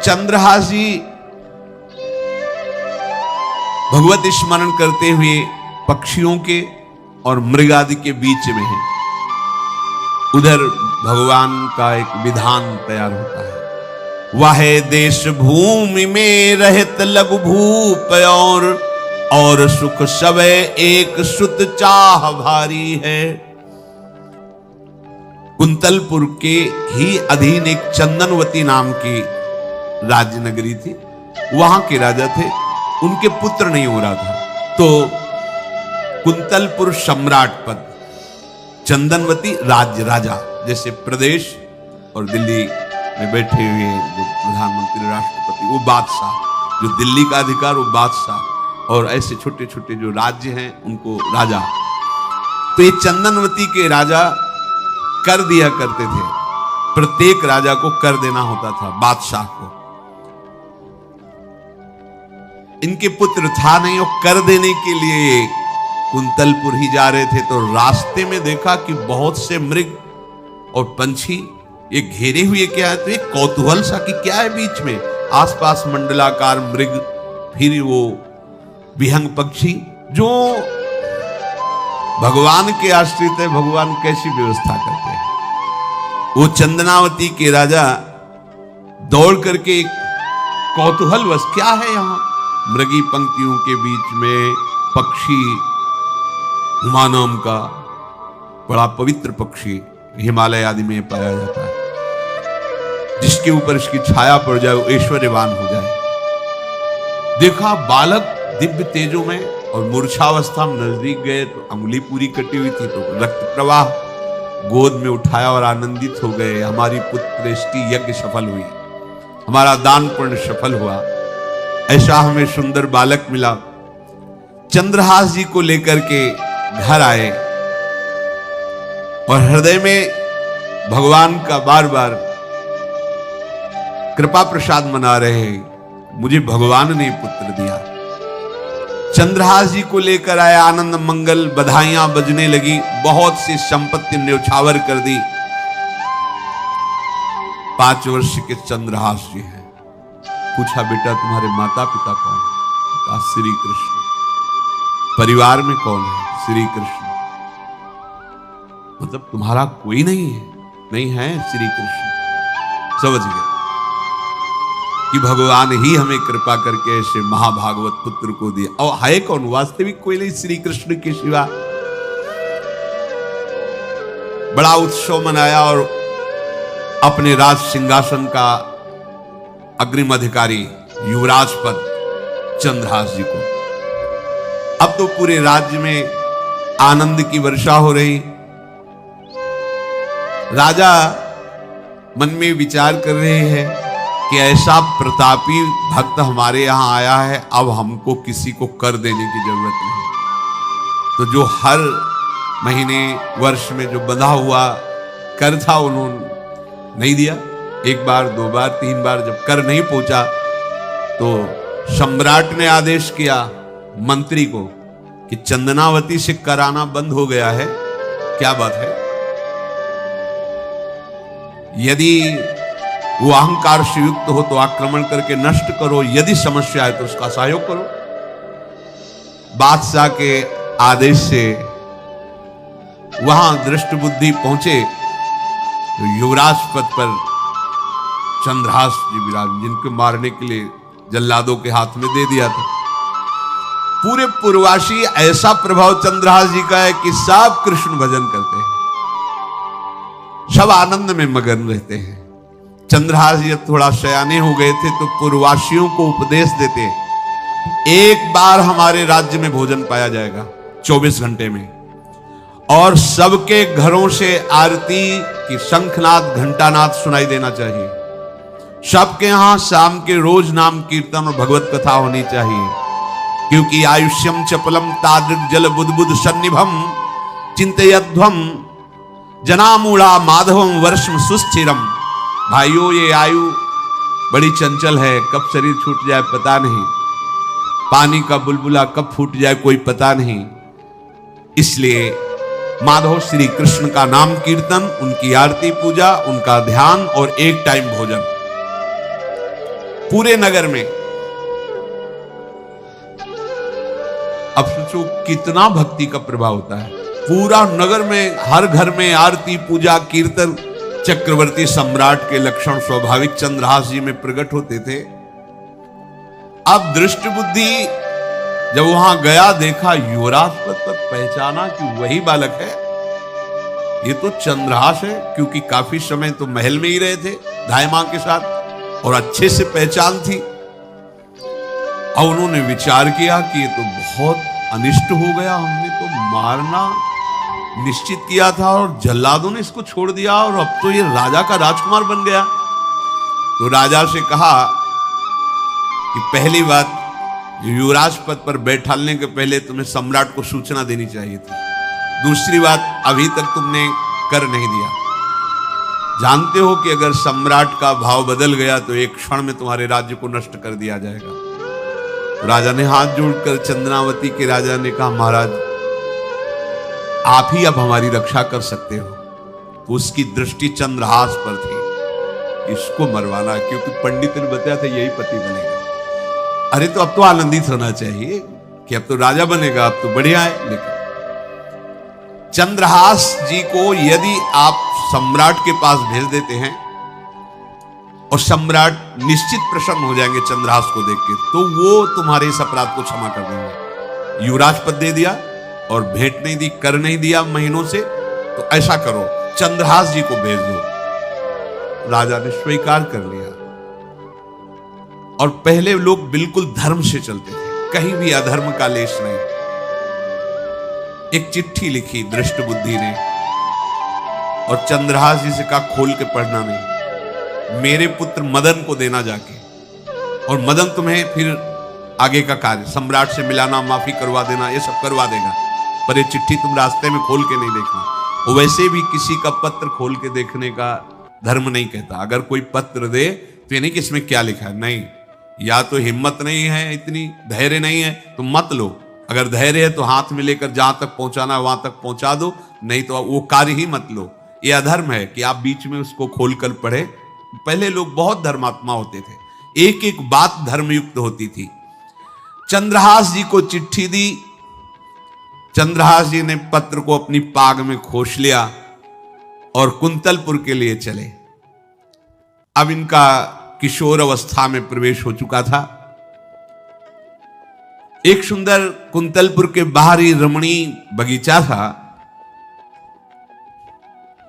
चंद्रहास जी भगवत स्मरण करते हुए पक्षियों के और मृग आदि के बीच में है। उधर भगवान का एक विधान तैयार होता है। वह देश भूमि में रहत लघु भूप और सुख सबे एक सुत चाह भारी है। कुंतलपुर के ही अधीन एक चंदनवती नाम की राज्य नगरी थी। वहां के राजा थे, उनके पुत्र नहीं हो रहा था, तो कुंतलपुर सम्राट पद, चंदनवती राज्य राजा, जैसे प्रदेश और दिल्ली में बैठे हुए जो प्रधानमंत्री राष्ट्रपति वो बादशाह, जो दिल्ली का अधिकार वो बादशाह, और ऐसे छोटे छोटे जो राज्य हैं उनको राजा। तो ये चंदनवती के राजा कर दिया करते थे, प्रत्येक राजा को कर देना होता था, बादशाह को। इनके पुत्र था नहीं और कर देने के लिए कुंतलपुर ही जा रहे थे, तो रास्ते में देखा कि बहुत से मृग और पंछी ये घेरे हुए क्या है, तो एक कौतूहल सा कि क्या है बीच में, आसपास मंडलाकार मृग, फिर वो विहंग पक्षी जो भगवान के आश्रित है, भगवान कैसी व्यवस्था करते हैं। वो चंदनावती के राजा दौड़ करके एक कौतूहलवश, क्या है यहां, मृगी पंक्तियों के बीच में पक्षी, हुमा नाम का बड़ा पवित्र पक्षी हिमालय आदि में पाया जाता है, जिसके ऊपर इसकी छाया पड़ जाए वो ऐश्वर्यवान हो जाए। देखा बालक दिव्य तेजों में, और मूर्छावस्था में नजदीक गए तो अंगुली पूरी कटी हुई थी, तो रक्त प्रवाह, गोद में उठाया और आनंदित हो गए, हमारी पुत्रेष्टि यज्ञ सफल हुई, हमारा दान पुण्य सफल हुआ, ऐसा हमें सुंदर बालक मिला। चंद्रहास जी को लेकर के घर आए और हृदय में भगवान का बार बार कृपा प्रसाद मना रहे हैं, मुझे भगवान ने पुत्र दिया। चंद्रहास जी को लेकर आए, आनंद मंगल बधाइयां बजने लगी, बहुत सी संपत्ति न्यौछावर कर दी। 5 वर्ष के चंद्रहास जी हैं। पूछा, बेटा तुम्हारे माता पिता कौन है? कहा, श्री कृष्ण। परिवार में कौन है? श्री कृष्ण। मतलब तुम्हारा कोई नहीं है? नहीं है, श्री कृष्ण। समझ गए कि भगवान ही हमें कृपा करके ऐसे महाभागवत पुत्र को दिया। और है कौन? वास्तविक कोई नहीं, श्री कृष्ण के सिवा। बड़ा उत्सव मनाया और अपने राज सिंहासन का अग्रिम अधिकारी युवराज पद चंद्रहास जी को। अब तो पूरे राज्य में आनंद की वर्षा हो रही। राजा मन में विचार कर रहे हैं कि ऐसा प्रतापी भक्त हमारे यहां आया है, अब हमको किसी को कर देने की जरूरत नहीं। तो जो हर महीने वर्ष में जो बंधा हुआ कर था उन्होंने नहीं दिया। 1 बार 2 बार 3 बार जब कर नहीं पहुंचा तो सम्राट ने आदेश किया मंत्री को कि चंदनावती से कराना बंद हो गया है। क्या बात है? यदि वो अहंकार से युक्त हो तो आक्रमण करके नष्ट करो, यदि समस्या है तो उसका सहयोग करो। बादशाह के आदेश से वहां दृष्ट बुद्धि पहुंचे तो युवराज पद पर चंद्रहास जी विराज, जिनको मारने के लिए जल्लादों के हाथ में दे दिया था। पूरे पूर्वासी ऐसा प्रभाव चंद्रहास जी का है कि सब कृष्ण भजन करते हैं, सब आनंद में मगन रहते हैं। चंद्रहास जी थोड़ा सयाने हो गए थे तो पूर्ववासियों को उपदेश देते, एक बार हमारे राज्य में भोजन पाया जाएगा 24 घंटे में, और सबके घरों से आरती की शंखनाद घंटानाद सुनाई देना चाहिए। सबके यहां शाम के रोज नाम कीर्तन और भगवत कथा होनी चाहिए, क्योंकि आयुष्यम चपलम तादृक जल बुद्बुद सन्निभम चिंतयध्वम जनामूढ़ा माधवम वर्षम सुस्थिरम। भाइयों, ये आयु बड़ी चंचल है, कब शरीर छूट जाए पता नहीं, पानी का बुलबुला कब फूट जाए कोई पता नहीं। इसलिए माधव श्री कृष्ण का नाम कीर्तन, उनकी आरती पूजा, उनका ध्यान और एक टाइम भोजन। पूरे नगर में। अब सोचो कितना भक्ति का प्रभाव होता है। पूरा नगर में, हर घर में आरती, पूजा, कीर्तन चक्रवर्ती सम्राट के लक्षण स्वाभाविक चंद्रहास जी में प्रकट होते थे। अब दृष्ट बुद्धि जब वहां गया, देखा युवराज पद पर, पहचाना कि वही बालक है, ये तो चंद्रहास है, क्योंकि काफी समय तो महल में ही रहे थे धाय मां के साथ और अच्छे से पहचान थी। और उन्होंने विचार किया कि ये तो बहुत अनिष्ट हो गया, हमने तो मारना निश्चित किया था और जल्लादों ने इसको छोड़ दिया और अब तो ये राजा का राजकुमार बन गया। तो राजा से कहा कि पहली बात, युवराज पद पर बैठालने के पहले तुम्हें सम्राट को सूचना देनी चाहिए थी। दूसरी बात, अभी तक तुमने कर नहीं दिया। जानते हो कि अगर सम्राट का भाव बदल गया तो एक क्षण में तुम्हारे राज्य को नष्ट कर दिया जाएगा। तो राजा ने हाथ जोड़कर चंद्रावती के राजा ने कहा, महाराज आप ही अब हमारी रक्षा कर सकते हो। तो उसकी दृष्टि चंद्रहास पर थी, इसको मरवाना, क्योंकि पंडित ने बताया था यही पति बनेगा। अरे तो अब तो आनंदित होना चाहिए कि अब तो राजा बनेगा, अब तो बढ़िया है। लेकिन चंद्रहास जी को यदि आप सम्राट के पास भेज देते हैं और सम्राट निश्चित प्रसन्न हो जाएंगे चंद्रहास को देख के, तो वो तुम्हारे इस अपराध को क्षमा कर देंगे। युवराज पद दे दिया और भेंट नहीं दी, कर नहीं दिया महीनों से, तो ऐसा करो चंद्रहास जी को भेज दो। राजा ने स्वीकार कर लिया। और पहले लोग बिल्कुल धर्म से चलते थे, कहीं भी अधर्म का लेश नहीं। एक चिट्ठी लिखी दृष्ट बुद्धि ने और चंद्रहास जी से कहा खोल के पढ़ना नहीं, मेरे पुत्र मदन को देना जाके, और मदन तुम्हें फिर आगे का कार्य सम्राट से मिलाना, माफी करवा देना, ये सब करवा देगा, पर ये चिट्ठी तुम रास्ते में खोल के नहीं देखना। वैसे भी किसी का पत्र खोल के देखने का धर्म नहीं कहता। अगर कोई पत्र दे तो ये नहीं कि इसमें क्या लिखा है, नहीं, या तो हिम्मत नहीं है, इतनी धैर्य नहीं है तो मत लो। अगर धैर्य है तो हाथ में लेकर जहां तक पहुंचाना वहां तक पहुंचा दो, नहीं तो वो कार्य ही मत लो। ये अधर्म है कि आप बीच में उसको खोलकर पढ़े। पहले लोग बहुत धर्मात्मा होते थे, एक एक बात धर्मयुक्त होती थी। चंद्रहास जी को चिट्ठी दी, चंद्रहास जी ने पत्र को अपनी पाग में खोस लिया और कुंतलपुर के लिए चले। अब इनका किशोर अवस्था में प्रवेश हो चुका था। एक सुंदर कुंतलपुर के बाहरी रमणीय बगीचा था,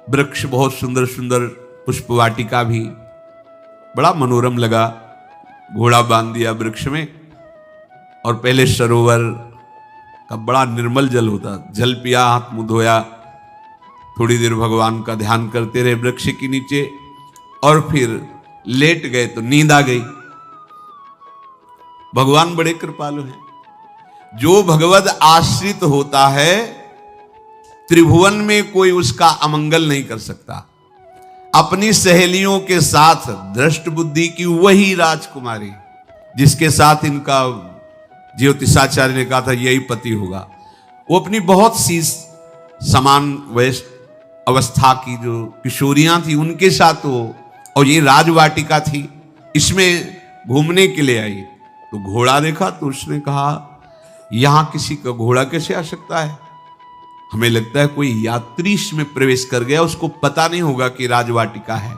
वृक्ष बहुत सुंदर सुंदर, पुष्प वाटिका भी बड़ा मनोरम लगा। घोड़ा बांध दिया वृक्ष में और पहले सरोवर का बड़ा निर्मल जल होता, जल पिया, हाथ मुंह धोया, थोड़ी देर भगवान का ध्यान करते रहे वृक्ष के नीचे और फिर लेट गए तो नींद आ गई। भगवान बड़े कृपालु हैं। जो भगवद आश्रित होता है त्रिभुवन में कोई उसका अमंगल नहीं कर सकता। अपनी सहेलियों के साथ दृष्ट बुद्धि की वही राजकुमारी जिसके साथ इनका ज्योतिषाचार्य ने कहा था यही पति होगा, वो अपनी बहुत सी समान वयस्क अवस्था की जो किशोरियां थी उनके साथ वो, और ये राजवाटिका थी, इसमें घूमने के लिए आई। तो घोड़ा देखा तो उसने कहा यहां किसी का घोड़ा कैसे आ सकता है, हमें लगता है कोई यात्री इसमें प्रवेश कर गया, उसको पता नहीं होगा कि राजवाटिका है।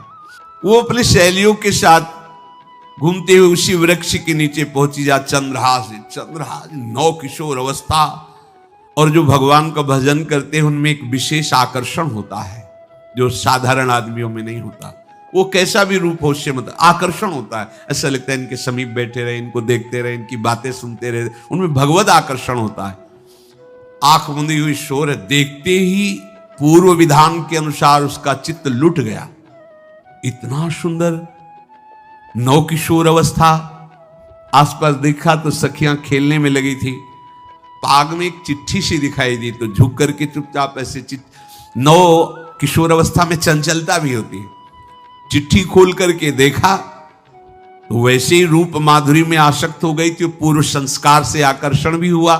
वो अपने सहेलियों के साथ घूमते हुए उसी वृक्ष के नीचे पहुंची। जा चंद्रहास नौ किशोर अवस्था, और जो भगवान का भजन करते हैं उनमें एक विशेष आकर्षण होता है जो साधारण आदमियों में नहीं होता। वो कैसा भी रूप हो उससे मतलब आकर्षण होता है। ऐसा लगता है इनके समीप बैठे रहे, इनको देखते रहे, इनकी बातें सुनते रहे, उनमें भगवत आकर्षण होता है। आंख मुंदी हुई शोर है, देखते ही पूर्व विधान के अनुसार उसका चित्त लुट गया। इतना सुंदर नौ किशोर अवस्था। आसपास देखा तो सखियां खेलने में लगी थी। पाग में एक चिट्ठी सी दिखाई दी तो झुक करके चुपचाप ऐसे नौ किशोर अवस्था में चंचलता भी होती है। चिट्ठी खोल करके देखा तो वैसे ही रूप माधुरी में आसक्त हो गई थी, पूर्व संस्कार से आकर्षण भी हुआ।